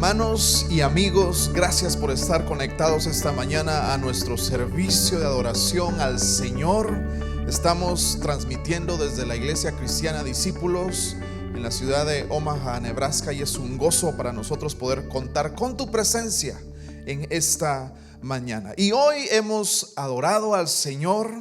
Hermanos y amigos, gracias por estar conectados esta mañana a nuestro servicio de adoración al Señor. Estamos transmitiendo desde la Iglesia Cristiana Discípulos en la ciudad de Omaha, Nebraska, y es un gozo para nosotros poder contar con tu presencia en esta mañana. Y hoy hemos adorado al Señor,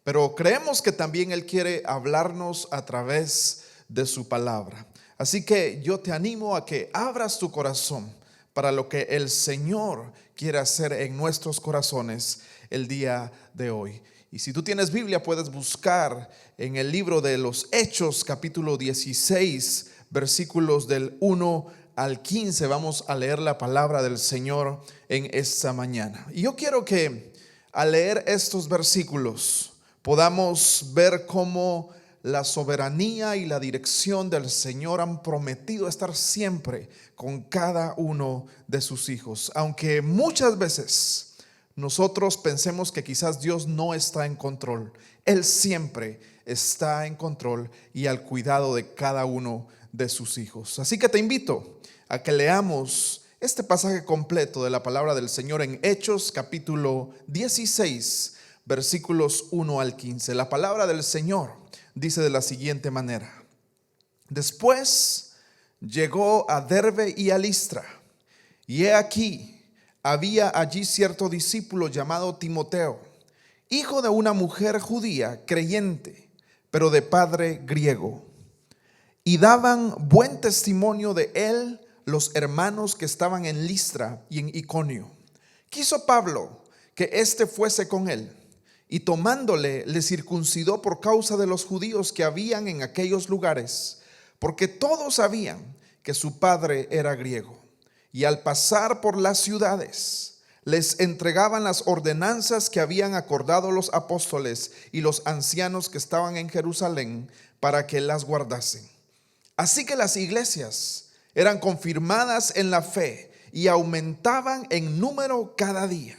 pero creemos que también Él quiere hablarnos a través de su palabra. Así que yo te animo a que abras tu corazón para lo que el Señor quiere hacer en nuestros corazones el día de hoy. Y si tú tienes Biblia, puedes buscar en el libro de los Hechos, capítulo 16, versículos del 1 al 15. Vamos a leer la palabra del Señor en esta mañana. Y yo quiero que al leer estos versículos podamos ver cómo la soberanía y la dirección del Señor han prometido estar siempre con cada uno de sus hijos. Aunque muchas veces nosotros pensemos que quizás Dios no está en control, Él siempre está en control y al cuidado de cada uno de sus hijos. Así que te invito a que leamos este pasaje completo de la palabra del Señor en Hechos capítulo 16, versículos 1 al 15. La palabra del Señor dice de la siguiente manera: después llegó a Derbe y a Listra, y he aquí, había allí cierto discípulo llamado Timoteo, hijo de una mujer judía creyente, pero de padre griego. Y daban buen testimonio de él los hermanos que estaban en Listra y en Iconio. Quiso Pablo que éste fuese con él, y tomándole le circuncidó por causa de los judíos que habían en aquellos lugares, porque todos sabían que su padre era griego. Y al pasar por las ciudades les entregaban las ordenanzas que habían acordado los apóstoles y los ancianos que estaban en Jerusalén para que las guardasen. Así que las iglesias eran confirmadas en la fe y aumentaban en número cada día.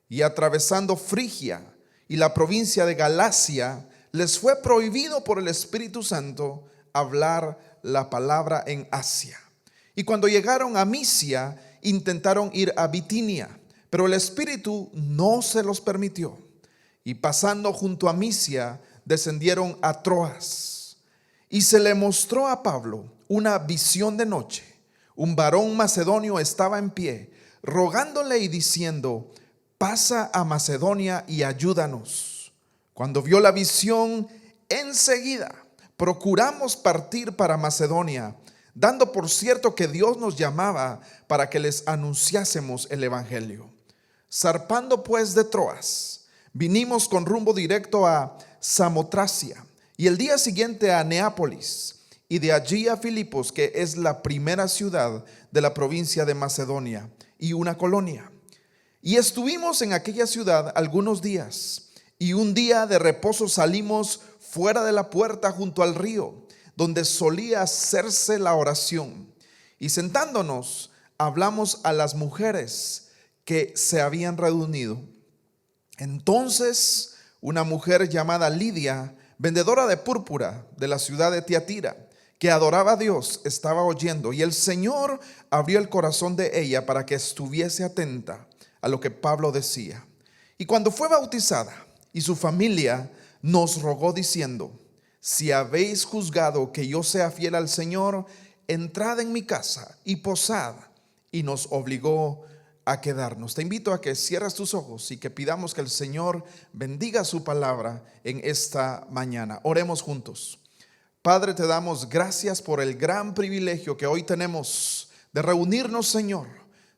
Y atravesando Frigia y la provincia de Galacia, les fue prohibido por el Espíritu Santo hablar la palabra en Asia. Y cuando llegaron a Misia, intentaron ir a Bitinia, pero el Espíritu no se los permitió. Y pasando junto a Misia, descendieron a Troas. Y se le mostró a Pablo una visión de noche. Un varón macedonio estaba en pie, rogándole y diciendo: pasa a Macedonia y ayúdanos. Cuando vio la visión, enseguida procuramos partir para Macedonia, dando por cierto que Dios nos llamaba para que les anunciásemos el evangelio. Zarpando pues de Troas, vinimos con rumbo directo a Samotracia, y el día siguiente a Neápolis, y de allí a Filipos, que es la primera ciudad de la provincia de Macedonia y una colonia. Y estuvimos en aquella ciudad algunos días, y un día de reposo salimos fuera de la puerta junto al río, donde solía hacerse la oración. Y sentándonos, hablamos a las mujeres que se habían reunido. Entonces una mujer llamada Lidia, vendedora de púrpura de la ciudad de Tiatira, que adoraba a Dios, estaba oyendo, y el Señor abrió el corazón de ella para que estuviese atenta a lo que Pablo decía. Y cuando fue bautizada y su familia, nos rogó diciendo: si habéis juzgado que yo sea fiel al Señor, entrad en mi casa y posad. Y nos obligó a quedarnos. Te invito a que cierres tus ojos y que pidamos que el Señor bendiga su palabra en esta mañana. Oremos juntos. Padre, te damos gracias por el gran privilegio que hoy tenemos de reunirnos, Señor.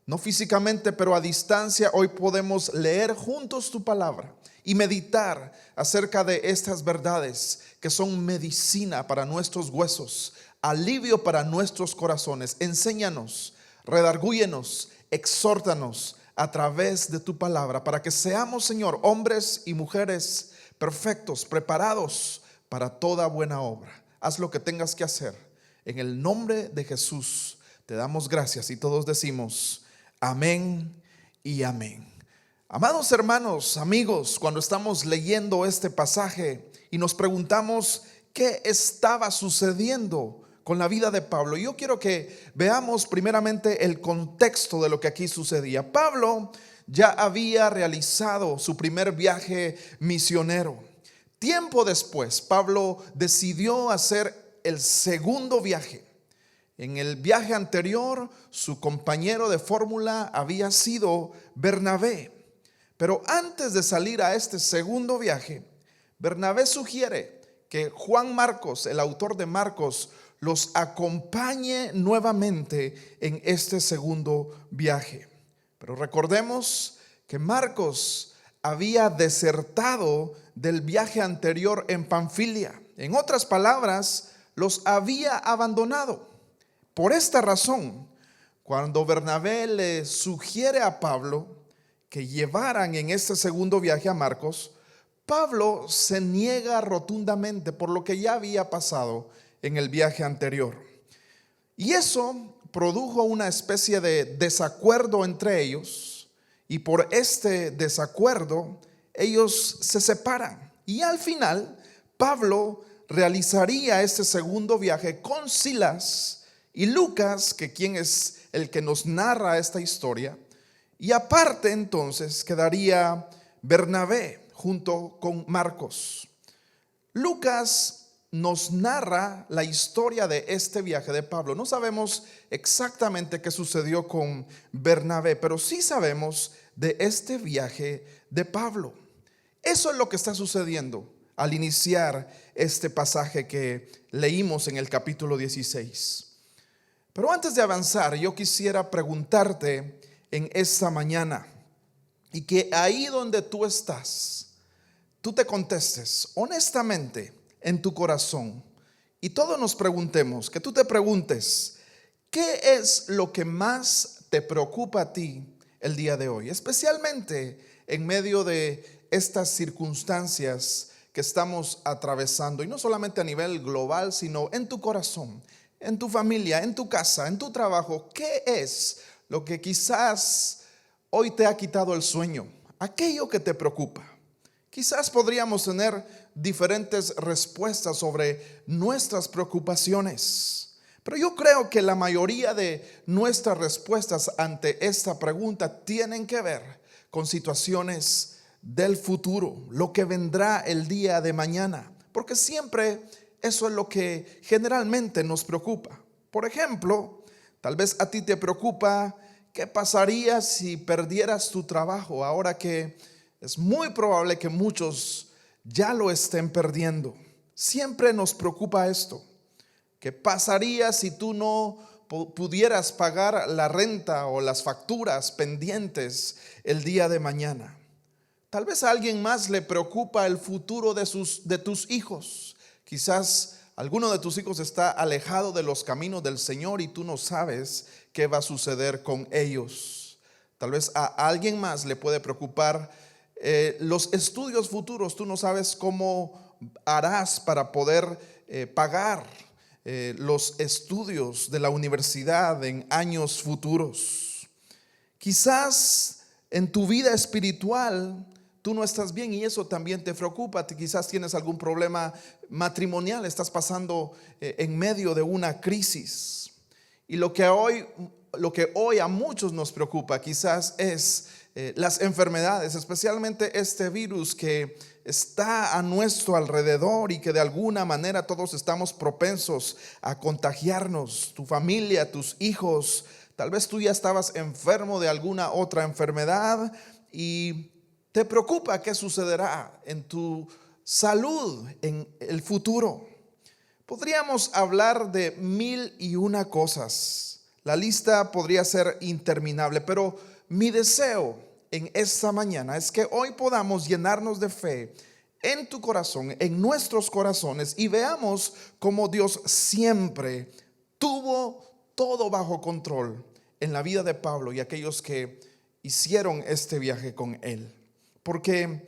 No físicamente, pero a distancia. Hoy podemos leer juntos tu palabra y meditar acerca de estas verdades que son medicina para nuestros huesos, alivio para nuestros corazones. Enséñanos, redargúyenos, exhórtanos a través de tu palabra, para que seamos, Señor, hombres y mujeres perfectos, preparados para toda buena obra. Haz lo que tengas que hacer. En el nombre de Jesús te damos gracias, y todos decimos amén y amén. Amados hermanos, amigos, cuando estamos leyendo este pasaje y nos preguntamos qué estaba sucediendo con la vida de Pablo. Yo quiero que veamos primeramente el contexto de lo que aquí sucedía. Pablo ya había realizado su primer viaje misionero. Tiempo después, Pablo decidió hacer el segundo viaje. En el viaje anterior, su compañero de fórmula había sido Bernabé. Pero antes de salir a este segundo viaje, Bernabé sugiere que Juan Marcos, el autor de Marcos, los acompañe nuevamente en este segundo viaje. Pero recordemos que Marcos había desertado del viaje anterior en Panfilia. En otras palabras, los había abandonado. Por esta razón, cuando Bernabé le sugiere a Pablo que llevaran en este segundo viaje a Marcos, Pablo se niega rotundamente por lo que ya había pasado en el viaje anterior. Y eso produjo una especie de desacuerdo entre ellos, y por este desacuerdo ellos se separan. Y al final Pablo realizaría este segundo viaje con Silas y Lucas, que quien es el que nos narra esta historia, y aparte entonces quedaría Bernabé junto con Marcos. Lucas nos narra la historia de este viaje de Pablo. No sabemos exactamente qué sucedió con Bernabé, pero sí sabemos de este viaje de Pablo. Eso es lo que está sucediendo al iniciar este pasaje que leímos en el capítulo 16. Pero antes de avanzar, yo quisiera preguntarte en esta mañana, y que ahí donde tú estás, tú te contestes honestamente en tu corazón, y todos nos preguntemos, que tú te preguntes, ¿qué es lo que más te preocupa a ti el día de hoy? Especialmente en medio de estas circunstancias que estamos atravesando, y no solamente a nivel global, sino en tu corazón, en tu familia, en tu casa, en tu trabajo. ¿Qué es lo que quizás hoy te ha quitado el sueño? Aquello que te preocupa. Quizás podríamos tener diferentes respuestas sobre nuestras preocupaciones, pero yo creo que la mayoría de nuestras respuestas ante esta pregunta tienen que ver con situaciones del futuro, lo que vendrá el día de mañana, porque siempre eso es lo que generalmente nos preocupa. Por ejemplo, tal vez a ti te preocupa qué pasaría si perdieras tu trabajo, ahora que es muy probable que muchos ya lo estén perdiendo. Siempre nos preocupa esto. ¿Qué pasaría si tú no pudieras pagar la renta o las facturas pendientes el día de mañana? Tal vez a alguien más le preocupa el futuro de tus hijos. Quizás alguno de tus hijos está alejado de los caminos del Señor y tú no sabes qué va a suceder con ellos. Tal vez a alguien más le puede preocupar los estudios futuros. Tú no sabes cómo harás para poder pagar los estudios de la universidad en años futuros. Quizás en tu vida espiritual tú no estás bien y eso también te preocupa. Quizás tienes algún problema matrimonial, estás pasando en medio de una crisis. Y lo que hoy a muchos nos preocupa quizás es las enfermedades, especialmente este virus que está a nuestro alrededor y que de alguna manera todos estamos propensos a contagiarnos. Tu familia, tus hijos, tal vez tú ya estabas enfermo de alguna otra enfermedad y te preocupa qué sucederá en tu salud en el futuro. Podríamos hablar de 1001 cosas. La lista podría ser interminable, pero mi deseo en esta mañana es que hoy podamos llenarnos de fe en tu corazón, en nuestros corazones, y veamos cómo Dios siempre tuvo todo bajo control en la vida de Pablo y aquellos que hicieron este viaje con él. Porque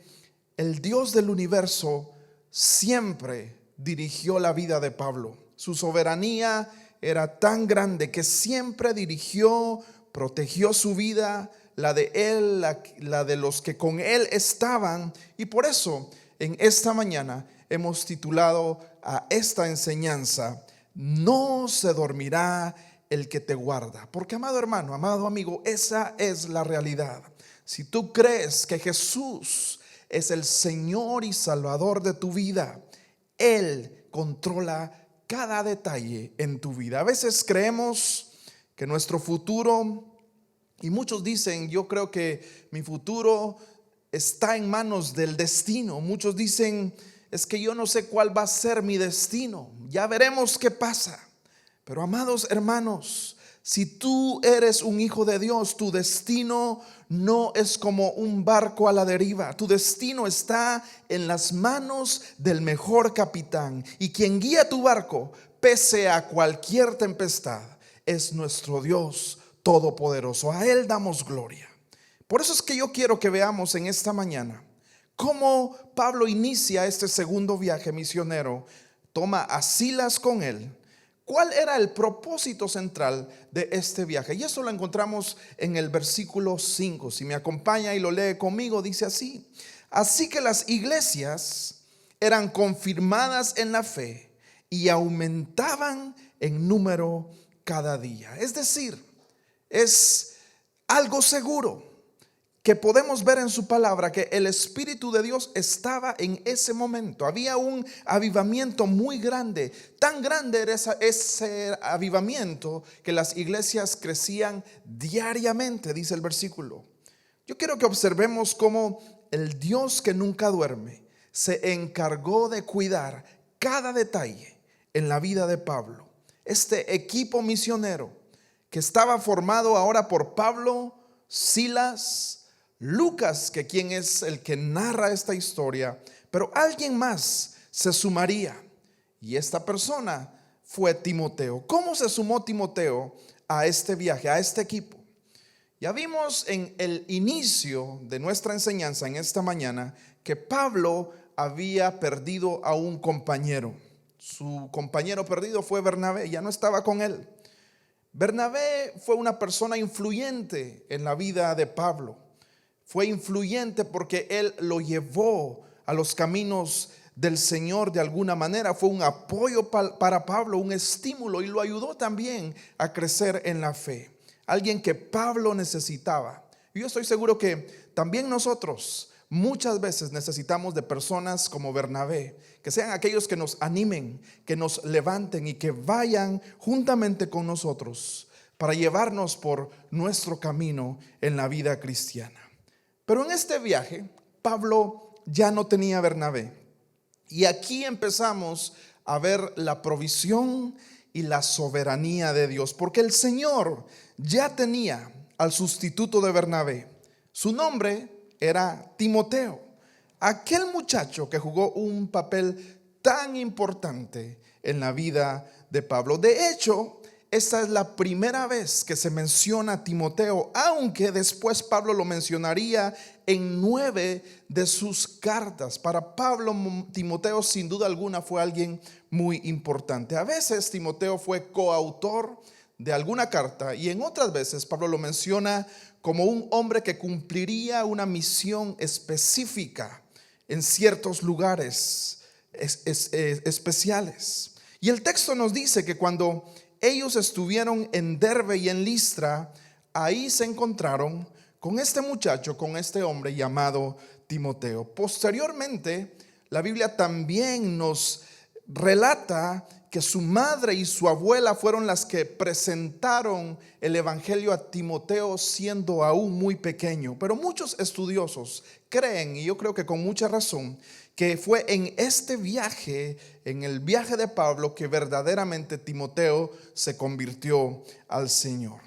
el Dios del universo siempre dirigió la vida de Pablo. Su soberanía era tan grande que siempre dirigió, protegió su vida, la de él, la de los que con él estaban. Y por eso en esta mañana hemos titulado a esta enseñanza: no se dormirá el que te guarda. Porque, amado hermano, amado amigo, esa es la realidad. Si tú crees que Jesús es el Señor y Salvador de tu vida, Él controla cada detalle en tu vida. A veces creemos que nuestro futuro, y muchos dicen, yo creo que mi futuro está en manos del destino. Muchos dicen, es que yo no sé cuál va a ser mi destino, ya veremos qué pasa. Pero, amados hermanos, si tú eres un hijo de Dios, tu destino no es como un barco a la deriva. Tu destino está en las manos del mejor capitán, y quien guía tu barco pese a cualquier tempestad es nuestro Dios todopoderoso. A Él damos gloria. Por eso es que yo quiero que veamos en esta mañana cómo Pablo inicia este segundo viaje misionero. Toma a Silas con él. ¿Cuál era el propósito central de este viaje? Y eso lo encontramos en el versículo 5. Si me acompaña y lo lee conmigo, dice así: así que las iglesias eran confirmadas en la fe y aumentaban en número cada día. Es decir, es algo seguro que podemos ver en su palabra, que el Espíritu de Dios estaba en ese momento. Había un avivamiento muy grande. Tan grande era ese avivamiento que las iglesias crecían diariamente, dice el versículo. Yo quiero que observemos cómo el Dios que nunca duerme se encargó de cuidar cada detalle en la vida de Pablo. Este equipo misionero que estaba formado ahora por Pablo, Silas, Lucas, que quien es el que narra esta historia, pero alguien más se sumaría, y esta persona fue Timoteo. ¿Cómo se sumó Timoteo a este viaje, a este equipo? Ya vimos en el inicio de nuestra enseñanza en esta mañana que Pablo había perdido a un compañero. Su compañero perdido fue Bernabé, ya no estaba con él. Bernabé fue una persona influyente en la vida de Pablo. Fue influyente porque él lo llevó a los caminos del Señor de alguna manera. Fue un apoyo para Pablo, un estímulo, y lo ayudó también a crecer en la fe. Alguien que Pablo necesitaba. Y yo estoy seguro que también nosotros muchas veces necesitamos de personas como Bernabé, que sean aquellos que nos animen, que nos levanten y que vayan juntamente con nosotros para llevarnos por nuestro camino en la vida cristiana. Pero en este viaje, Pablo ya no tenía a Bernabé. Y aquí empezamos a ver la provisión y la soberanía de Dios, porque el Señor ya tenía al sustituto de Bernabé. Su nombre era Timoteo, aquel muchacho que jugó un papel tan importante en la vida de Pablo. De hecho, esta es la primera vez que se menciona a Timoteo, aunque después Pablo lo mencionaría en 9 de sus cartas. Para Pablo, Timoteo sin duda alguna fue alguien muy importante. A veces Timoteo fue coautor de alguna carta, y en otras veces Pablo lo menciona como un hombre que cumpliría una misión específica en ciertos lugares especiales. Y el texto nos dice que cuando ellos estuvieron en Derbe y en Listra, ahí se encontraron con este muchacho, con este hombre llamado Timoteo. Posteriormente, la Biblia también nos relata que su madre y su abuela fueron las que presentaron el evangelio a Timoteo siendo aún muy pequeño. Pero muchos estudiosos creen, y yo creo que con mucha razón, que fue en este viaje, en el viaje de Pablo, que verdaderamente Timoteo se convirtió al Señor.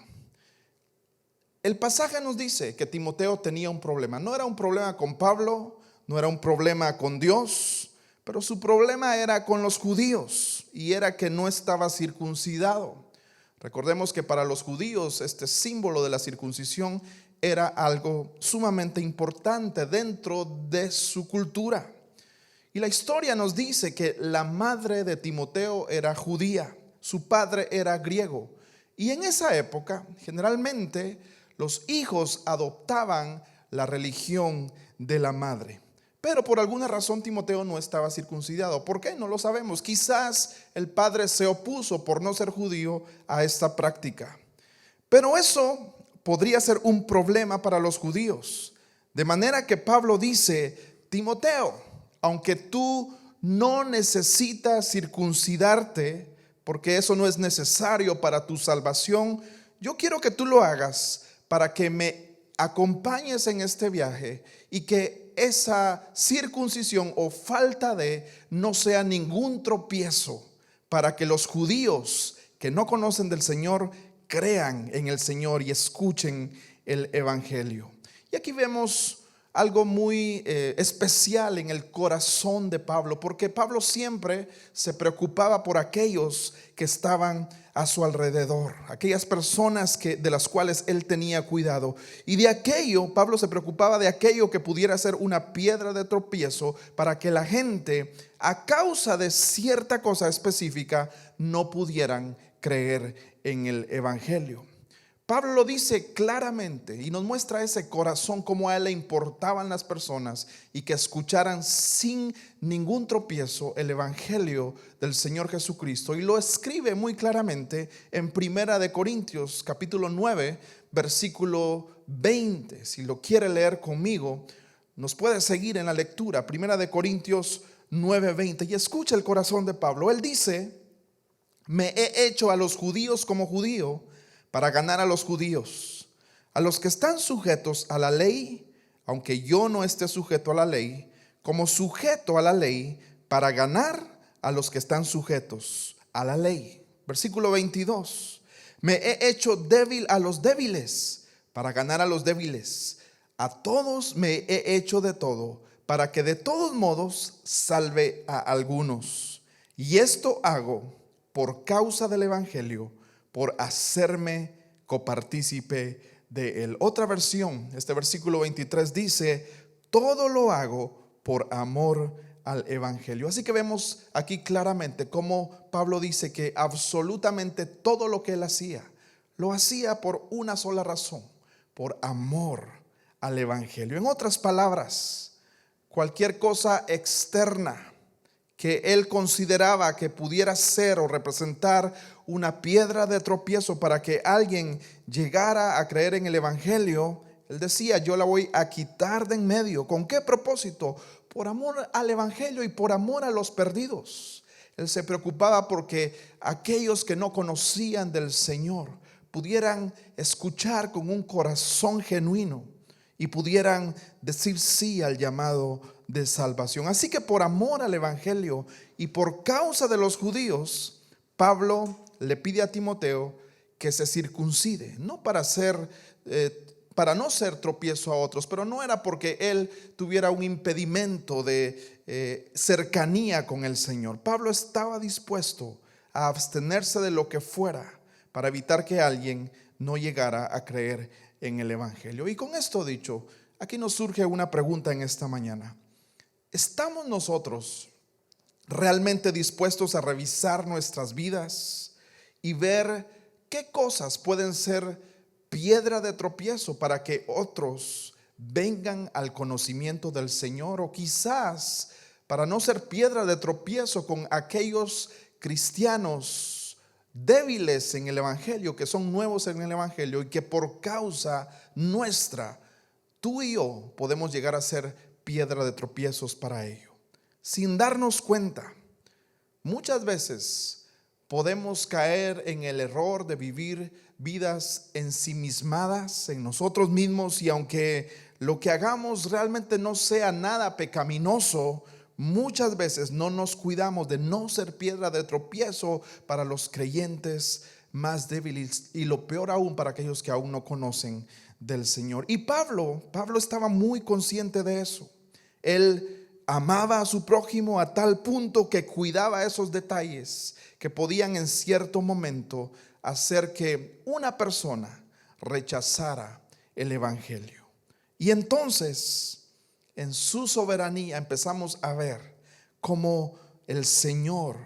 El pasaje nos dice que Timoteo tenía un problema. No era un problema con Pablo, no era un problema con Dios, pero su problema era con los judíos, y era que no estaba circuncidado. Recordemos que para los judíos este símbolo de la circuncisión era algo sumamente importante dentro de su cultura. Y la historia nos dice que la madre de Timoteo era judía, su padre era griego. Y en esa época, generalmente, los hijos adoptaban la religión de la madre. Pero por alguna razón Timoteo no estaba circuncidado. ¿Por qué? No lo sabemos. Quizás el padre se opuso por no ser judío a esta práctica. Pero eso podría ser un problema para los judíos. De manera que Pablo dice: Timoteo, aunque tú no necesitas circuncidarte, porque eso no es necesario para tu salvación, yo quiero que tú lo hagas para que me acompañes en este viaje y que esa circuncisión o falta de no sea ningún tropiezo para que los judíos que no conocen del Señor crean en el Señor y escuchen el evangelio. Y aquí vemos algo muy especial en el corazón de Pablo, porque Pablo siempre se preocupaba por aquellos que estaban a su alrededor, aquellas personas de las cuales él tenía cuidado. Y de aquello, Pablo se preocupaba de aquello que pudiera ser una piedra de tropiezo para que la gente, a causa de cierta cosa específica, no pudieran creer en el evangelio. Pablo lo dice claramente y nos muestra ese corazón, como a él le importaban las personas y que escucharan sin ningún tropiezo el evangelio del Señor Jesucristo. Y lo escribe muy claramente en Primera de Corintios capítulo 9 versículo 20. Si lo quiere leer conmigo, nos puede seguir en la lectura. Primera de Corintios 9:20. Y escucha el corazón de Pablo. Él dice: me he hecho a los judíos como judío para ganar a los judíos, a los que están sujetos a la ley, aunque yo no esté sujeto a la ley, como sujeto a la ley, para ganar a los que están sujetos a la ley. Versículo 22. Me he hecho débil a los débiles, para ganar a los débiles. A todos me he hecho de todo, para que de todos modos salve a algunos. Y esto hago por causa del evangelio, por hacerme copartícipe de él. Otra versión, este versículo 23 dice: todo lo hago por amor al evangelio. Así que vemos aquí claramente cómo Pablo dice que absolutamente todo lo que él hacía, lo hacía por una sola razón: por amor al evangelio. En otras palabras, cualquier cosa externa que él consideraba que pudiera ser o representar una piedra de tropiezo para que alguien llegara a creer en el evangelio, él decía: yo la voy a quitar de en medio. ¿Con qué propósito? Por amor al evangelio y por amor a los perdidos. Él se preocupaba porque aquellos que no conocían del Señor pudieran escuchar con un corazón genuino y pudieran decir sí al llamado de salvación. Así que por amor al evangelio y por causa de los judíos, Pablo le pide a Timoteo que se circuncide, no para no ser tropiezo a otros, pero no era porque él tuviera un impedimento de cercanía con el Señor. Pablo estaba dispuesto a abstenerse de lo que fuera para evitar que alguien no llegara a creer en el evangelio. Y con esto dicho, aquí nos surge una pregunta en esta mañana: ¿estamos nosotros realmente dispuestos a revisar nuestras vidas y ver qué cosas pueden ser piedra de tropiezo para que otros vengan al conocimiento del Señor? O quizás para no ser piedra de tropiezo con aquellos cristianos débiles en el evangelio, que son nuevos en el evangelio y que por causa nuestra, tú y yo podemos llegar a ser piedra de tropiezos para ello, sin darnos cuenta. Muchas veces podemos caer en el error de vivir vidas ensimismadas en nosotros mismos, y aunque lo que hagamos realmente no sea nada pecaminoso, muchas veces no nos cuidamos de no ser piedra de tropiezo para los creyentes más débiles, y lo peor aún, para aquellos que aún no conocen del Señor. Y Pablo estaba muy consciente de eso. Él amaba a su prójimo a tal punto que cuidaba esos detalles que podían en cierto momento hacer que una persona rechazara el evangelio. Y entonces, en su soberanía, empezamos a ver cómo el Señor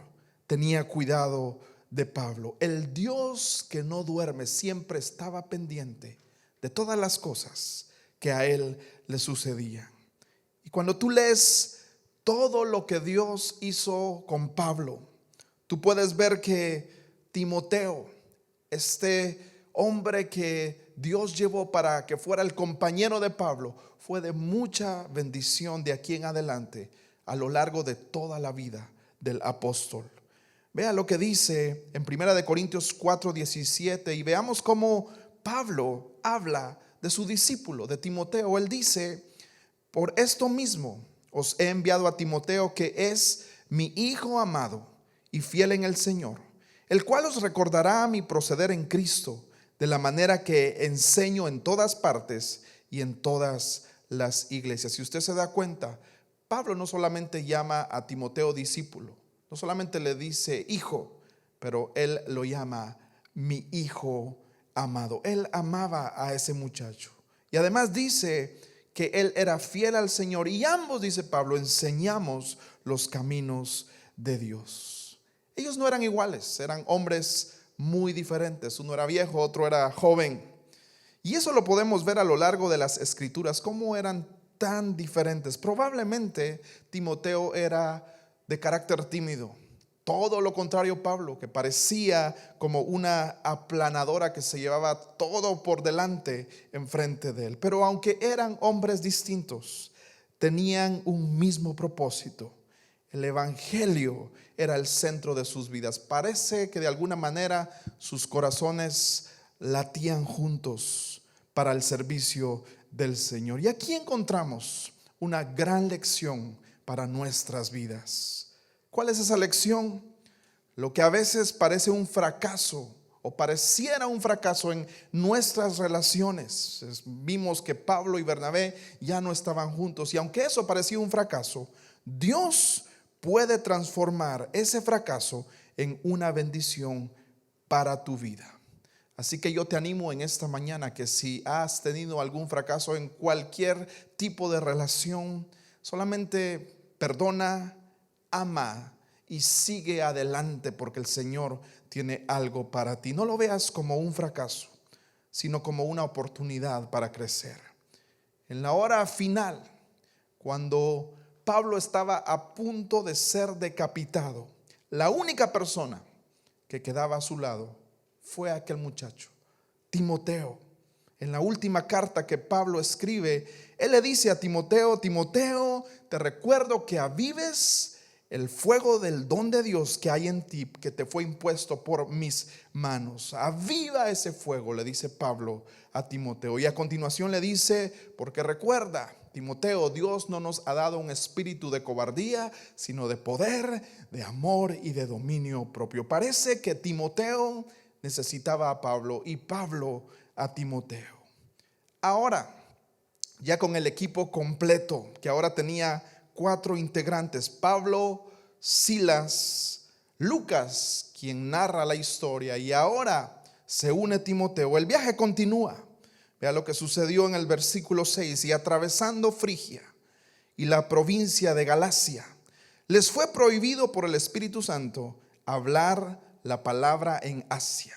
tenía cuidado de Pablo. El Dios que no duerme siempre estaba pendiente de todas las cosas que a él le sucedían. Y cuando tú lees todo lo que Dios hizo con Pablo, tú puedes ver que Timoteo, este hombre que Dios llevó para que fuera el compañero de Pablo, fue de mucha bendición de aquí en adelante a lo largo de toda la vida del apóstol. Vea lo que dice en 1 Corintios 4:17 y veamos cómo Pablo habla de su discípulo, de Timoteo. Él dice: por esto mismo os he enviado a Timoteo, que es mi hijo amado y fiel en el Señor, el cual os recordará mi proceder en Cristo, de la manera que enseño en todas partes y en todas las iglesias. Si usted se da cuenta, Pablo no solamente llama a Timoteo discípulo, no solamente le dice hijo, pero él lo llama mi hijo amado. Él amaba a ese muchacho. Y además dice que él era fiel al Señor. Y ambos, dice Pablo, enseñamos los caminos de Dios. Ellos no eran iguales, eran hombres muy diferentes. Uno era viejo, otro era joven. Y eso lo podemos ver a lo largo de las escrituras, cómo eran tan diferentes. Probablemente Timoteo era de carácter tímido. Todo lo contrario Pablo, que parecía como una aplanadora que se llevaba todo por delante enfrente de él. Pero aunque eran hombres distintos, tenían un mismo propósito. El evangelio era el centro de sus vidas. Parece que de alguna manera sus corazones latían juntos para el servicio del Señor. Y aquí encontramos una gran lección para nuestras vidas. ¿Cuál es esa lección? Lo que a veces parece un fracaso o pareciera un fracaso en nuestras relaciones. Vimos que Pablo y Bernabé ya no estaban juntos, y aunque eso parecía un fracaso, Dios puede transformar ese fracaso en una bendición para tu vida. Así que yo te animo en esta mañana que si has tenido algún fracaso en cualquier tipo de relación, solamente perdona, ama y sigue adelante, porque el Señor tiene algo para ti. No lo veas como un fracaso, sino como una oportunidad para crecer. En la hora final, cuando Pablo estaba a punto de ser decapitado, la única persona que quedaba a su lado fue aquel muchacho, Timoteo. En la última carta que Pablo escribe, él le dice a Timoteo: Timoteo, te recuerdo que avives el fuego del don de Dios que hay en ti, que te fue impuesto por mis manos. Aviva ese fuego, le dice Pablo a Timoteo. Y a continuación le dice: porque recuerda, Timoteo, Dios no nos ha dado un espíritu de cobardía, sino de poder, de amor y de dominio propio. Parece que Timoteo necesitaba a Pablo y Pablo a Timoteo. Ahora, ya con el equipo completo, que ahora tenía 4 integrantes: Pablo, Silas, Lucas, quien narra la historia, y ahora se une Timoteo. El viaje continúa. Vea lo que sucedió en el versículo 6: y atravesando Frigia y la provincia de Galacia, les fue prohibido por el Espíritu Santo hablar la palabra en Asia.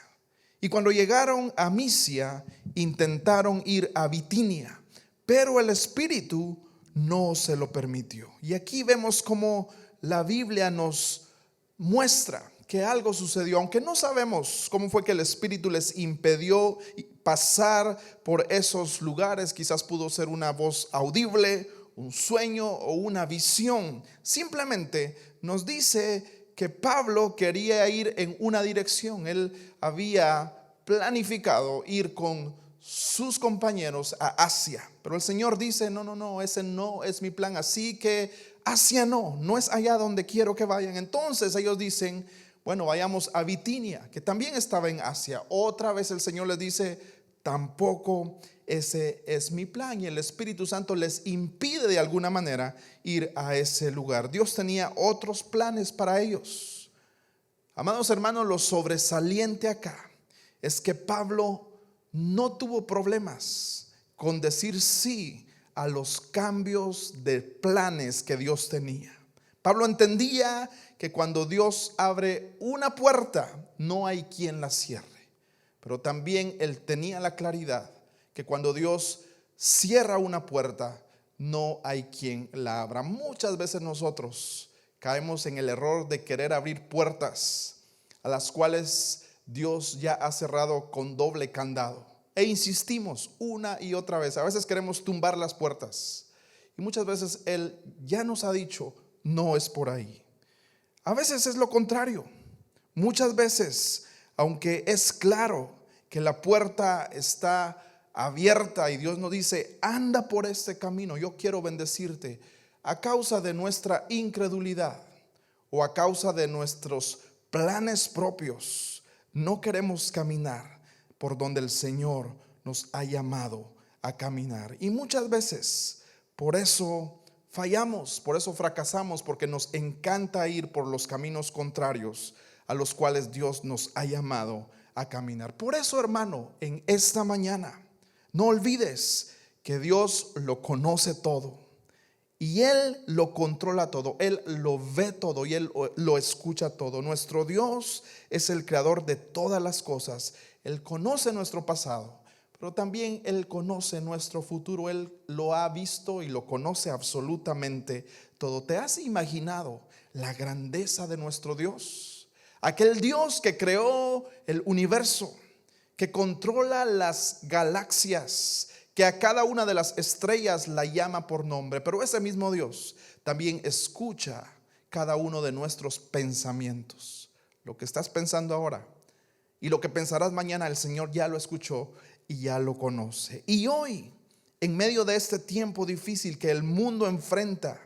Y cuando llegaron a Misia, intentaron ir a Bitinia, pero el Espíritu no se lo permitió. Y aquí vemos cómo la Biblia nos muestra que algo sucedió, aunque no sabemos cómo fue que el Espíritu les impidió pasar por esos lugares. Quizás pudo ser una voz audible, un sueño o una visión. Simplemente nos dice que Pablo quería ir en una dirección. Él había planificado ir con sus compañeros a Asia, pero el Señor dice: no, ese no es mi plan. Así que Asia no es allá donde quiero que vayan. Entonces ellos dicen: bueno, vayamos a Bitinia, que también estaba en Asia. Otra vez el Señor les dice: tampoco ese es mi plan. Y el Espíritu Santo les impide de alguna manera ir a ese lugar. Dios tenía otros planes para ellos. Amados hermanos, lo sobresaliente acá es que Pablo no tuvo problemas con decir sí a los cambios de planes que Dios tenía. Pablo entendía que cuando Dios abre una puerta, no hay quien la cierre. Pero también él tenía la claridad que cuando Dios cierra una puerta, no hay quien la abra. Muchas veces nosotros caemos en el error de querer abrir puertas a las cuales Dios ya ha cerrado con doble candado. E insistimos una y otra vez. A veces queremos tumbar las puertas. Y muchas veces Él ya nos ha dicho, no es por ahí. A veces es lo contrario. Muchas veces, aunque es claro que la puerta está abierta y Dios nos dice, anda por este camino, yo quiero bendecirte, a causa de nuestra incredulidad o a causa de nuestros planes propios, no queremos caminar por donde el Señor nos ha llamado a caminar. Y muchas veces por eso fallamos, por eso fracasamos, porque nos encanta ir por los caminos contrarios a los cuales Dios nos ha llamado a caminar. Por eso, hermano, en esta mañana, no olvides que Dios lo conoce todo y Él lo controla todo, Él lo ve todo y Él lo escucha todo. Nuestro Dios es el creador de todas las cosas. Él conoce nuestro pasado, pero también Él conoce nuestro futuro. Él lo ha visto y lo conoce absolutamente todo. ¿Te has imaginado la grandeza de nuestro Dios? Aquel Dios que creó el universo, que controla las galaxias, que a cada una de las estrellas la llama por nombre. Pero ese mismo Dios también escucha cada uno de nuestros pensamientos. Lo que estás pensando ahora y lo que pensarás mañana, el Señor ya lo escuchó y ya lo conoce. Y hoy, en medio de este tiempo difícil que el mundo enfrenta,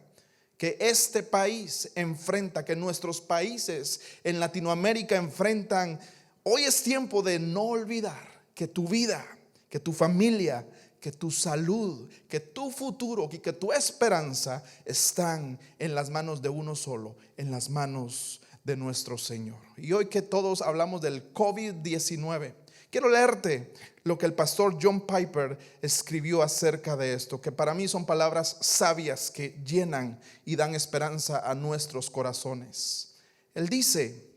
que este país enfrenta, que nuestros países en Latinoamérica enfrentan, hoy es tiempo de no olvidar que tu vida, que tu familia, que tu salud, que tu futuro y que tu esperanza están en las manos de uno solo, en las manos de nuestro Señor. Y hoy que todos hablamos del COVID-19, quiero leerte lo que el pastor John Piper escribió acerca de esto, que para mí son palabras sabias que llenan y dan esperanza a nuestros corazones. Él dice: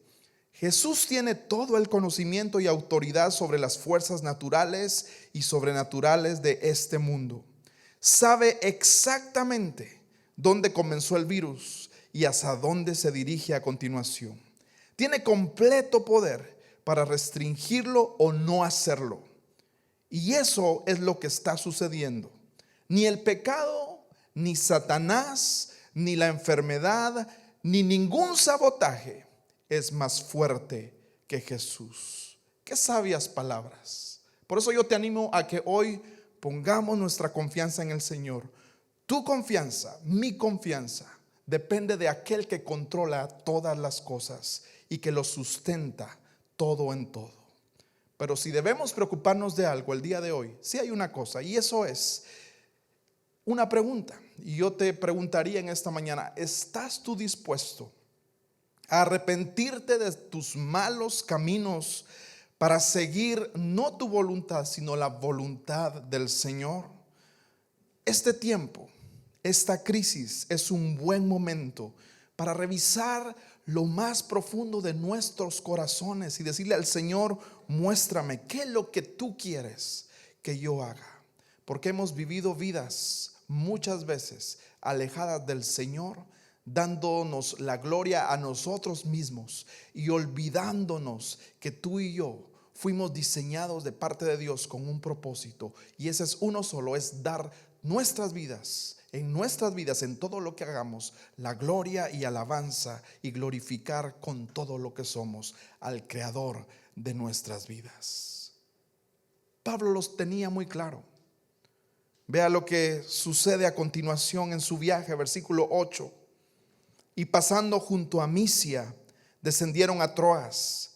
Jesús tiene todo el conocimiento y autoridad sobre las fuerzas naturales y sobrenaturales de este mundo. Sabe exactamente dónde comenzó el virus y hacia dónde se dirige a continuación. Tiene completo poder para restringirlo o no hacerlo. Y eso es lo que está sucediendo. Ni el pecado, ni Satanás, ni la enfermedad, ni ningún sabotaje es más fuerte que Jesús. Qué sabias palabras. Por eso yo te animo a que hoy pongamos nuestra confianza en el Señor. Tu confianza, mi confianza, depende de aquel que controla todas las cosas y que lo sustenta todo en todo. Pero si debemos preocuparnos de algo el día de hoy, sí hay una cosa, y eso es una pregunta. Y yo te preguntaría en esta mañana: ¿estás tú dispuesto a arrepentirte de tus malos caminos para seguir no tu voluntad, sino la voluntad del Señor? Este tiempo, esta crisis es un buen momento para revisar lo más profundo de nuestros corazones y decirle al Señor: muéstrame qué es lo que tú quieres que yo haga. Porque hemos vivido vidas muchas veces alejadas del Señor, dándonos la gloria a nosotros mismos y olvidándonos que tú y yo fuimos diseñados de parte de Dios con un propósito, y ese es uno solo: es dar nuestras vidas, en todo lo que hagamos, la gloria y alabanza, y glorificar con todo lo que somos al Creador de nuestras vidas. Pablo los tenía muy claro. Vea lo que sucede a continuación en su viaje, versículo 8. Y pasando junto a Misia, descendieron a Troas,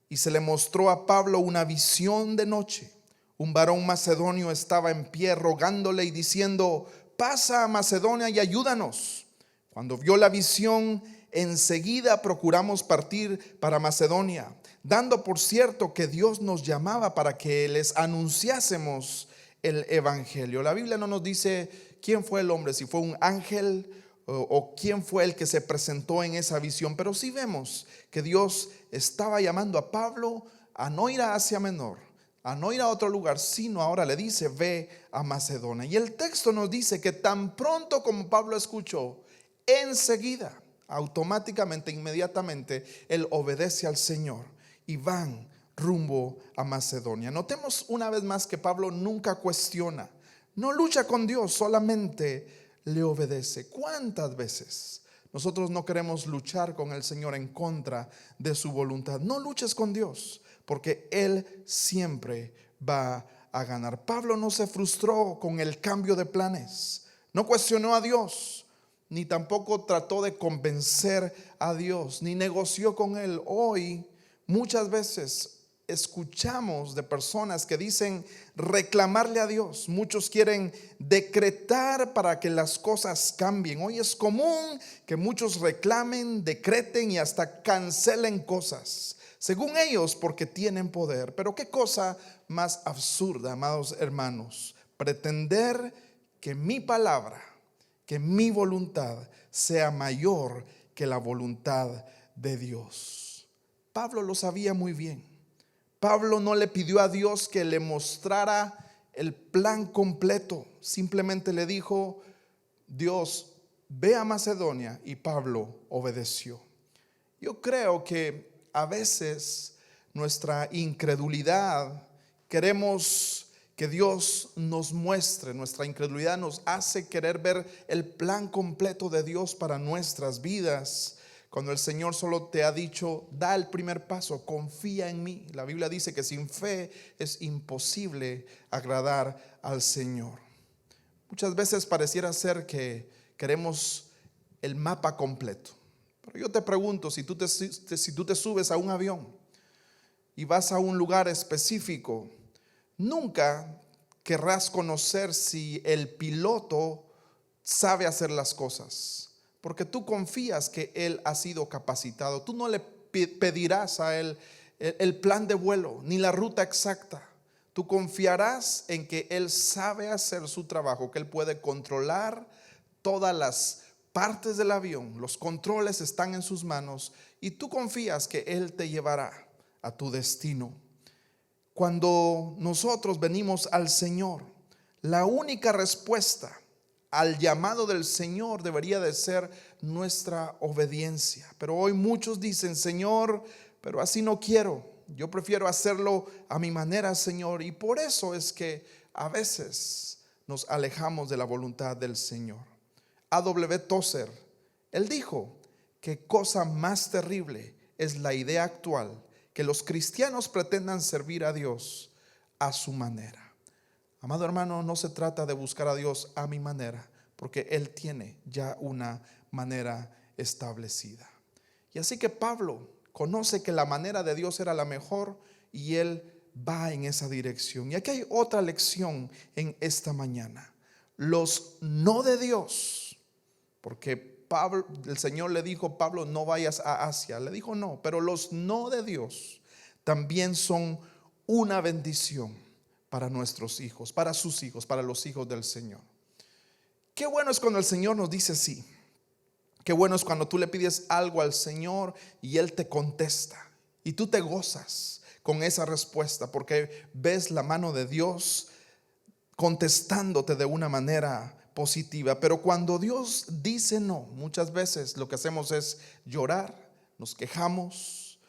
y se le mostró a Pablo una visión de noche. Un varón macedonio estaba en pie rogándole y diciendo: pasa a Macedonia y ayúdanos. Cuando vio la visión, enseguida procuramos partir para Macedonia, dando por cierto que Dios nos llamaba para que les anunciásemos el evangelio. La Biblia no nos dice quién fue el hombre, si fue un ángel o quién fue el que se presentó en esa visión, pero sí vemos que Dios estaba llamando a Pablo a no ir a Asia Menor, a no ir a otro lugar, sino ahora le dice, ve a Macedonia. Y el texto nos dice que tan pronto como Pablo escuchó, enseguida, automáticamente, inmediatamente, él obedece al Señor y van rumbo a Macedonia. Notemos una vez más que Pablo nunca cuestiona, no lucha con Dios, solamente le obedece. ¿Cuántas veces nosotros no queremos luchar con el Señor en contra de su voluntad? No luches con Dios, porque Él siempre va a ganar. Pablo no se frustró con el cambio de planes, no cuestionó a Dios, ni tampoco trató de convencer a Dios, ni negoció con Él. Hoy muchas veces escuchamos de personas que dicen reclamarle a Dios. Muchos quieren decretar para que las cosas cambien. Hoy es común que muchos reclamen, decreten y hasta cancelen cosas, según ellos, porque tienen poder. Pero qué cosa más absurda, amados hermanos, pretender que mi palabra, que mi voluntad sea mayor que la voluntad de Dios. Pablo lo sabía muy bien. Pablo no le pidió a Dios que le mostrara el plan completo. Simplemente le dijo, Dios, ve a Macedonia, y Pablo obedeció. Yo creo que a veces nuestra incredulidad, queremos que Dios nos muestre, nuestra incredulidad nos hace querer ver el plan completo de Dios para nuestras vidas, cuando el Señor solo te ha dicho, da el primer paso, confía en mí. La Biblia dice que sin fe es imposible agradar al Señor. Muchas veces pareciera ser que queremos el mapa completo. Pero yo te pregunto, si tú te subes a un avión y vas a un lugar específico, nunca querrás conocer si el piloto sabe hacer las cosas, porque tú confías que él ha sido capacitado. Tú no le pedirás a él el plan de vuelo ni la ruta exacta. Tú confiarás en que él sabe hacer su trabajo, que él puede controlar todas las partes del avión. Los controles están en sus manos y tú confías que él te llevará a tu destino. Cuando nosotros venimos al Señor, la única respuesta al llamado del Señor debería de ser nuestra obediencia. Pero hoy muchos dicen, Señor, pero así no quiero. Yo prefiero hacerlo a mi manera, Señor. Y por eso es que a veces nos alejamos de la voluntad del Señor. A.W. Tozer, él dijo que cosa más terrible es la idea actual, que los cristianos pretendan servir a Dios a su manera. Amado hermano, no se trata de buscar a Dios a mi manera, porque Él tiene ya una manera establecida. Y así que Pablo conoce que la manera de Dios era la mejor y él va en esa dirección. Y aquí hay otra lección en esta mañana. Los no de Dios, porque Pablo, el Señor le dijo, Pablo, no vayas a Asia. Le dijo no, pero los no de Dios también son una bendición para nuestros hijos, para sus hijos, para los hijos del Señor. Qué bueno es cuando el Señor nos dice sí. Qué bueno es cuando tú le pides algo al Señor y Él te contesta y tú te gozas con esa respuesta, porque ves la mano de Dios contestándote de una manera positiva. Pero cuando Dios dice no, muchas veces lo que hacemos es llorar, nos quejamos,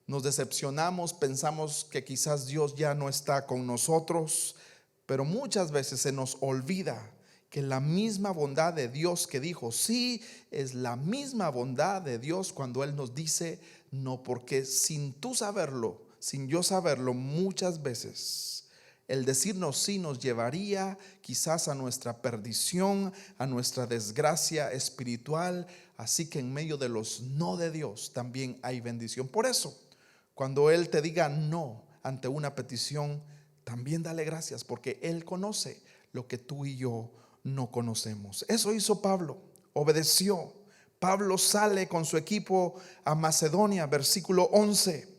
nos decepcionamos, pensamos que quizás Dios ya no está con nosotros, pero muchas veces se nos olvida que la misma bondad de Dios que dijo sí, es la misma bondad de Dios cuando Él nos dice no, porque sin tú saberlo, sin yo saberlo, muchas veces el decirnos sí nos llevaría quizás a nuestra perdición, a nuestra desgracia espiritual. Así que en medio de los no de Dios también hay bendición. Por eso, cuando Él te diga no ante una petición, también dale gracias, porque Él conoce lo que tú y yo no conocemos. Eso hizo Pablo, obedeció. Pablo sale con su equipo a Macedonia, versículo 11.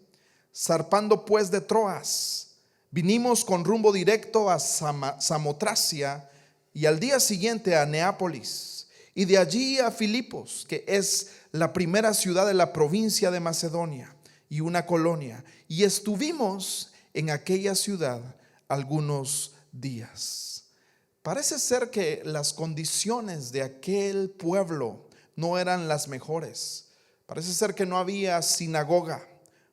Zarpando pues de Troas, vinimos con rumbo directo a Samotracia y al día siguiente a Neápolis y de allí a Filipos, que es la primera ciudad de la provincia de Macedonia y una colonia, y estuvimos en aquella ciudad algunos días. Parece ser que las condiciones de aquel pueblo no eran las mejores. Parece ser que no había sinagoga.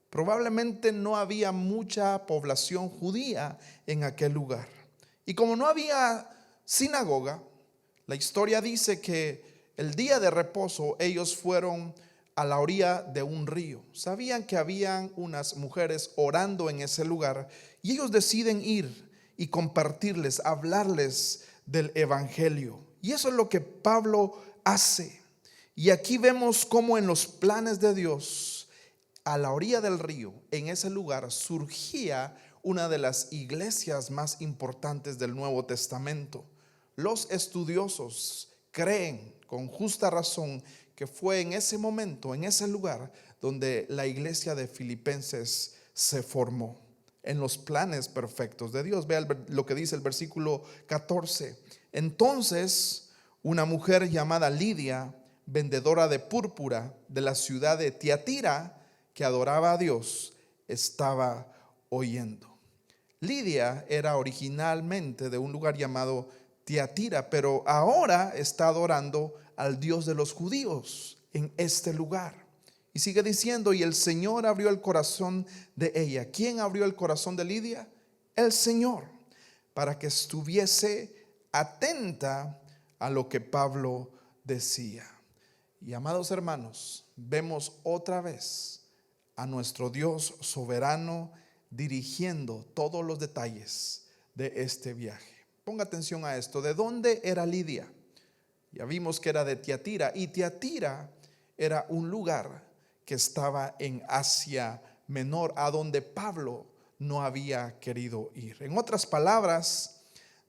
Probablemente no había mucha población judía en aquel lugar. Y como no había sinagoga, la historia dice que el día de reposo ellos fueron a la orilla de un río. Sabían que habían unas mujeres orando en ese lugar y ellos deciden ir y compartirles, hablarles del evangelio. Y eso es lo que Pablo hace. Y aquí vemos cómo en los planes de Dios, a la orilla del río, en ese lugar, surgía una de las iglesias más importantes del Nuevo Testamento. Los estudiosos creen con justa razón que fue en ese momento, en ese lugar, donde la iglesia de Filipenses se formó, en los planes perfectos de Dios. Vea lo que dice el versículo 14. Entonces, una mujer llamada Lidia, vendedora de púrpura de la ciudad de Tiatira, que adoraba a Dios, estaba oyendo. Lidia era originalmente de un lugar llamado Tiatira, pero ahora está adorando al Dios de los judíos en este lugar. Y sigue diciendo, y el Señor abrió el corazón de ella. ¿Quién abrió el corazón de Lidia? El Señor, para que estuviese atenta a lo que Pablo decía. Y amados hermanos, vemos otra vez a nuestro Dios soberano dirigiendo todos los detalles de este viaje. Ponga atención a esto. ¿De dónde era Lidia? Ya vimos que era de Tiatira, y Tiatira era un lugar que estaba en Asia Menor, a donde Pablo no había querido ir. En otras palabras,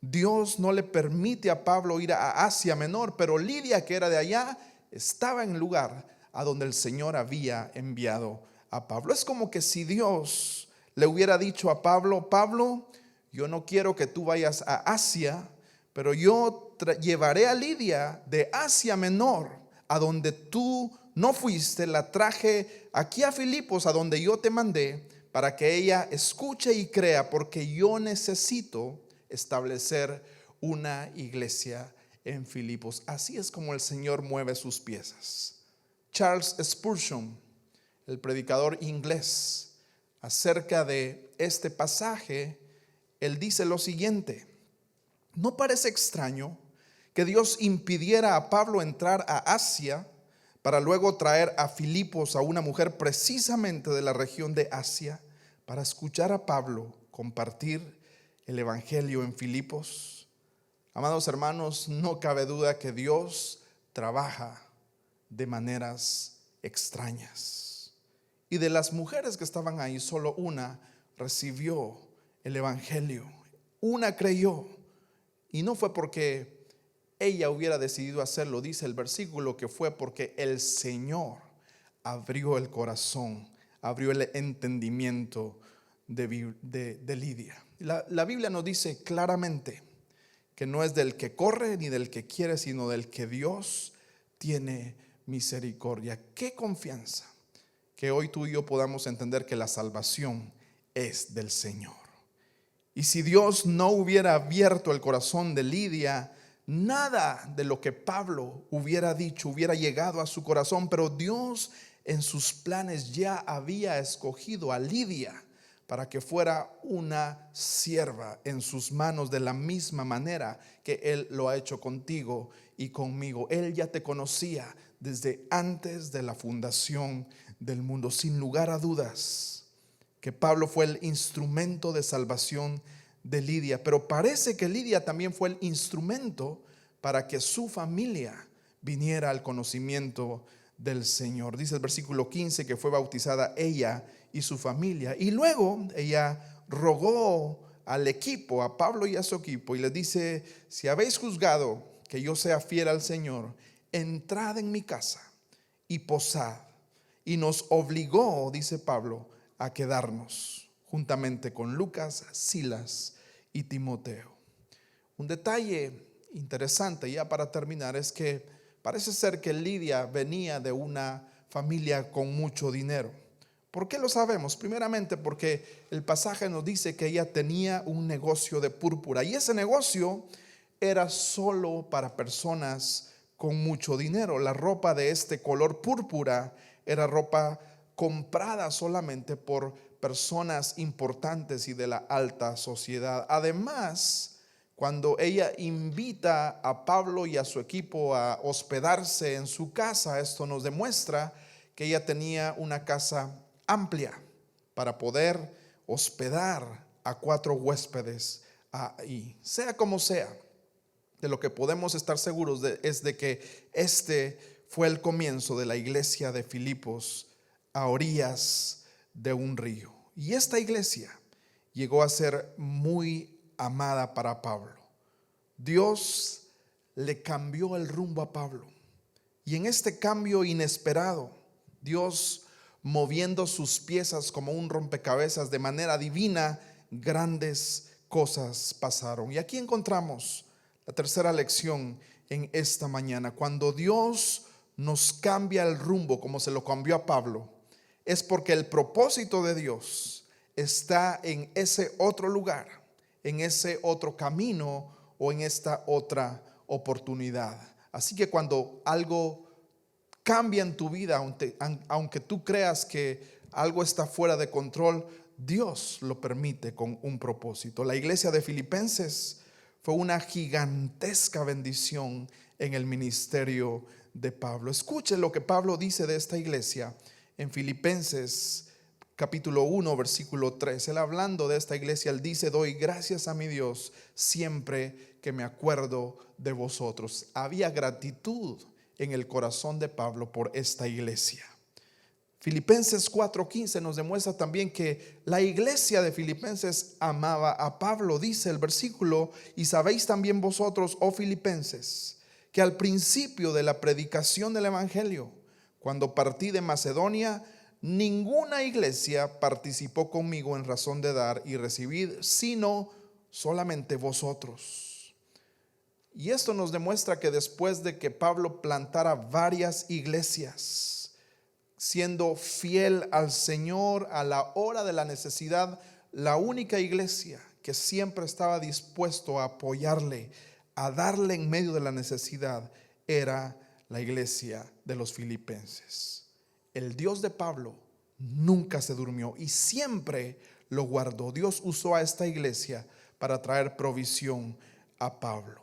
Dios no le permite a Pablo ir a Asia Menor, pero Lidia, que era de allá, estaba en el lugar a donde el Señor había enviado a Pablo. Es como que si Dios le hubiera dicho a Pablo: Pablo, yo no quiero que tú vayas a Asia, pero yo llevaré a Lidia de Asia Menor, a donde tú no fuiste, la traje aquí a Filipos, a donde yo te mandé, para que ella escuche y crea, porque yo necesito establecer una iglesia en Filipos. Así es como el Señor mueve sus piezas. Charles Spurgeon, el predicador inglés, acerca de este pasaje, él dice lo siguiente: ¿no parece extraño que Dios impidiera a Pablo entrar a Asia para luego traer a Filipos a una mujer precisamente de la región de Asia para escuchar a Pablo compartir el evangelio en Filipos? Amados hermanos, no cabe duda que Dios trabaja de maneras extrañas. Y de las mujeres que estaban ahí, solo una recibió el evangelio. Una creyó, y no fue porque ella hubiera decidido hacerlo. Dice el versículo que fue porque el Señor abrió el corazón, abrió el entendimiento de Lidia. La Biblia nos dice claramente que no es del que corre ni del que quiere, sino del que Dios tiene misericordia. Qué confianza que hoy tú y yo podamos entender que la salvación es del Señor. Y si Dios no hubiera abierto el corazón de Lidia, nada de lo que Pablo hubiera dicho hubiera llegado a su corazón. Pero Dios en sus planes ya había escogido a Lidia para que fuera una sierva en sus manos, de la misma manera que Él lo ha hecho contigo y conmigo. Él ya te conocía desde antes de la fundación del mundo. Sin lugar a dudas que Pablo fue el instrumento de salvación de Lidia, pero parece que Lidia también fue el instrumento para que su familia viniera al conocimiento del Señor. Dice el versículo 15 que fue bautizada ella y su familia, y luego ella rogó al equipo, a Pablo y a su equipo, y les dice: si habéis juzgado que yo sea fiel al Señor, entrad en mi casa y posad. Y nos obligó, dice Pablo, a quedarnos juntamente con Lucas, Silas y Timoteo. Un detalle interesante, ya para terminar, es que parece ser que Lidia venía de una familia con mucho dinero. ¿Por qué lo sabemos? Primeramente porque el pasaje nos dice que ella tenía un negocio de púrpura y ese negocio era solo para personas con mucho dinero. La ropa de este color púrpura era ropa comprada solamente por personas importantes y de la alta sociedad. Además, cuando ella invita a Pablo y a su equipo a hospedarse en su casa, esto nos demuestra que ella tenía una casa amplia para poder hospedar a 4 huéspedes ahí. Sea como sea, de lo que podemos estar seguros es de que este fue el comienzo de la iglesia de Filipos a orillas de un río. Y esta iglesia llegó a ser muy amada para Pablo. Dios le cambió el rumbo a Pablo. Y en este cambio inesperado, Dios, moviendo sus piezas como un rompecabezas de manera divina, grandes cosas pasaron. Y aquí encontramos la tercera lección en esta mañana. Cuando Dios nos cambia el rumbo como se lo cambió a Pablo, es porque el propósito de Dios está en ese otro lugar, en ese otro camino o en esta otra oportunidad. Así que cuando algo cambia en tu vida, aunque tú creas que algo está fuera de control, Dios lo permite con un propósito. La iglesia de Filipenses fue una gigantesca bendición en el ministerio de Pablo. Escuche lo que Pablo dice de esta iglesia en Filipenses capítulo 1 versículo 3. Él, hablando de esta iglesia, él dice: doy gracias a mi Dios siempre que me acuerdo de vosotros. Había gratitud en el corazón de Pablo por esta iglesia. Filipenses 4:15 nos demuestra también que la iglesia de Filipenses amaba a Pablo. Dice el versículo: y sabéis también vosotros, oh Filipenses, que al principio de la predicación del evangelio, cuando partí de Macedonia, ninguna iglesia participó conmigo en razón de dar y recibir, sino solamente vosotros. Y esto nos demuestra que después de que Pablo plantara varias iglesias, siendo fiel al Señor a la hora de la necesidad, la única iglesia que siempre estaba dispuesto a apoyarle, a darle en medio de la necesidad, era la iglesia de los filipenses. El Dios de Pablo nunca se durmió y siempre lo guardó. Dios usó a esta iglesia para traer provisión a Pablo.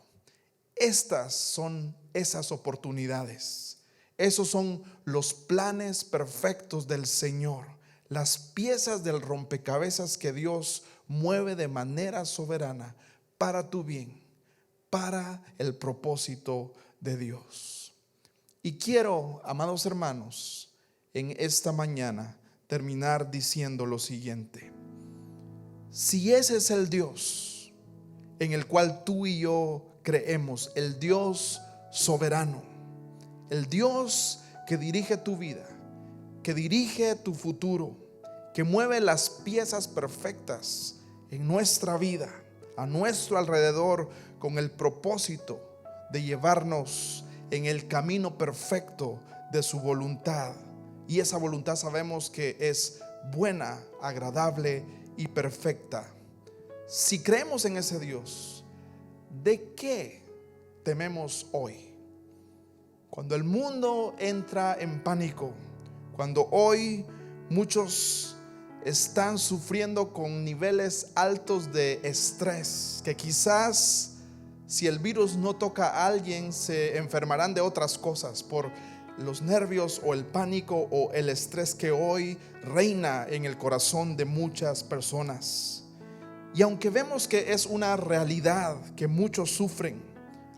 Estas son esas oportunidades. Esos son los planes perfectos del Señor, las piezas del rompecabezas que Dios mueve de manera soberana para tu bien, para el propósito de Dios. Y quiero, amados hermanos, en esta mañana terminar diciendo lo siguiente: si ese es el Dios en el cual tú y yo creemos, el Dios soberano, el Dios que dirige tu vida, que dirige tu futuro, que mueve las piezas perfectas en nuestra vida, a nuestro alrededor, con el propósito de llevarnos en el camino perfecto de su voluntad. Y esa voluntad sabemos que es buena, agradable y perfecta. Si creemos en ese Dios, ¿de qué tememos hoy? Cuando el mundo entra en pánico, cuando hoy muchos están sufriendo con niveles altos de estrés, que quizás si el virus no toca a alguien se enfermarán de otras cosas por los nervios o el pánico o el estrés que hoy reina en el corazón de muchas personas. Y aunque vemos que es una realidad que muchos sufren,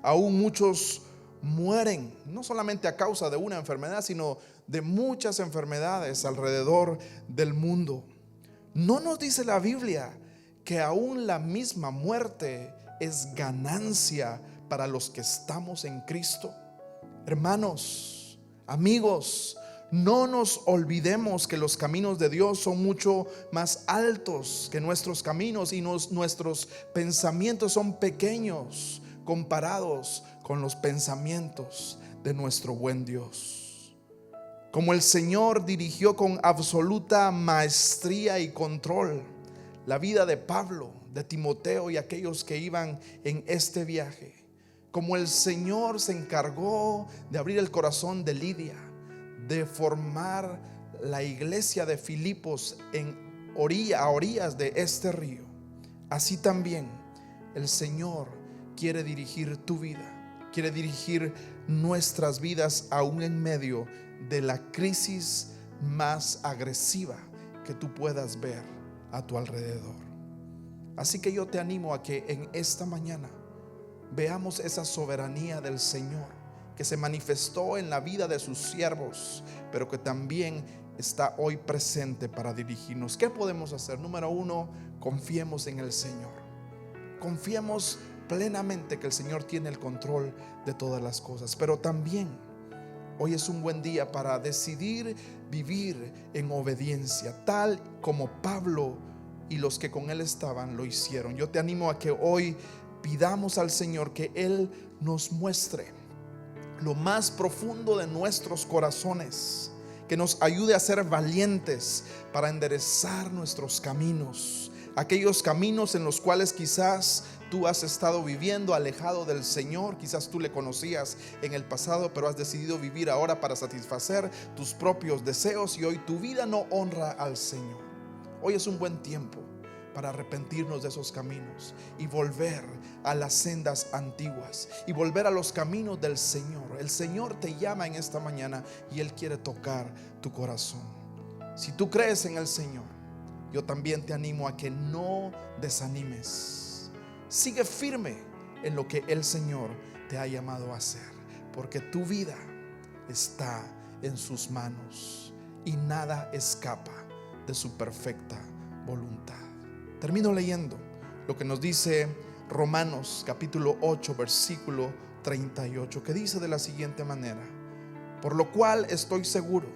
aún muchos mueren, no solamente a causa de una enfermedad, sino de muchas enfermedades alrededor del mundo. ¿No nos dice la Biblia que aún la misma muerte es ganancia para los que estamos en Cristo? Hermanos, amigos, no nos olvidemos que los caminos de Dios son mucho más altos que nuestros caminos y nuestros pensamientos son pequeños comparados con los pensamientos de nuestro buen Dios. Como el Señor dirigió con absoluta maestría y control la vida de Pablo, de Timoteo y aquellos que iban en este viaje. Como el Señor se encargó de abrir el corazón de Lidia, de formar la iglesia de Filipos a orillas de este río. Así también el Señor quiere dirigir tu vida, quiere dirigir nuestras vidas aún en medio de la crisis más agresiva que tú puedas ver a tu alrededor. Así que yo te animo a que en esta mañana veamos esa soberanía del Señor que se manifestó en la vida de sus siervos, pero que también está hoy presente para dirigirnos. ¿Qué podemos hacer? Número uno, confiemos en el Señor. Confiemos plenamente que el Señor tiene el control de todas las cosas. Pero también hoy es un buen día para decidir vivir en obediencia, tal como Pablo y los que con él estaban lo hicieron. Yo te animo a que hoy pidamos al Señor que Él nos muestre lo más profundo de nuestros corazones, que nos ayude a ser valientes para enderezar nuestros caminos, aquellos caminos en los cuales quizás tú has estado viviendo alejado del Señor. Quizás tú le conocías en el pasado, pero has decidido vivir ahora para satisfacer tus propios deseos, y hoy tu vida no honra al Señor. Hoy es un buen tiempo para arrepentirnos de esos caminos y volver a las sendas antiguas y volver a los caminos del Señor. El Señor te llama en esta mañana y Él quiere tocar tu corazón. Si tú crees en el Señor, yo también te animo a que no desanimes. Sigue firme en lo que el Señor te ha llamado a hacer, porque tu vida está en sus manos y nada escapa de su perfecta voluntad. Termino leyendo lo que nos dice Romanos capítulo 8 versículo 38, que dice de la siguiente manera: por lo cual estoy seguro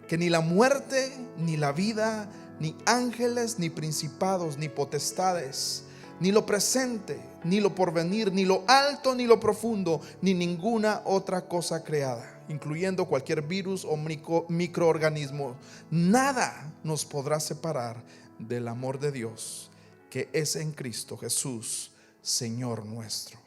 que ni la muerte, ni la vida, ni ángeles, ni principados, ni potestades, ni lo presente, ni lo porvenir, ni lo alto, ni lo profundo, ni ninguna otra cosa creada, incluyendo cualquier virus o microorganismo, nada nos podrá separar del amor de Dios que es en Cristo Jesús, Señor nuestro.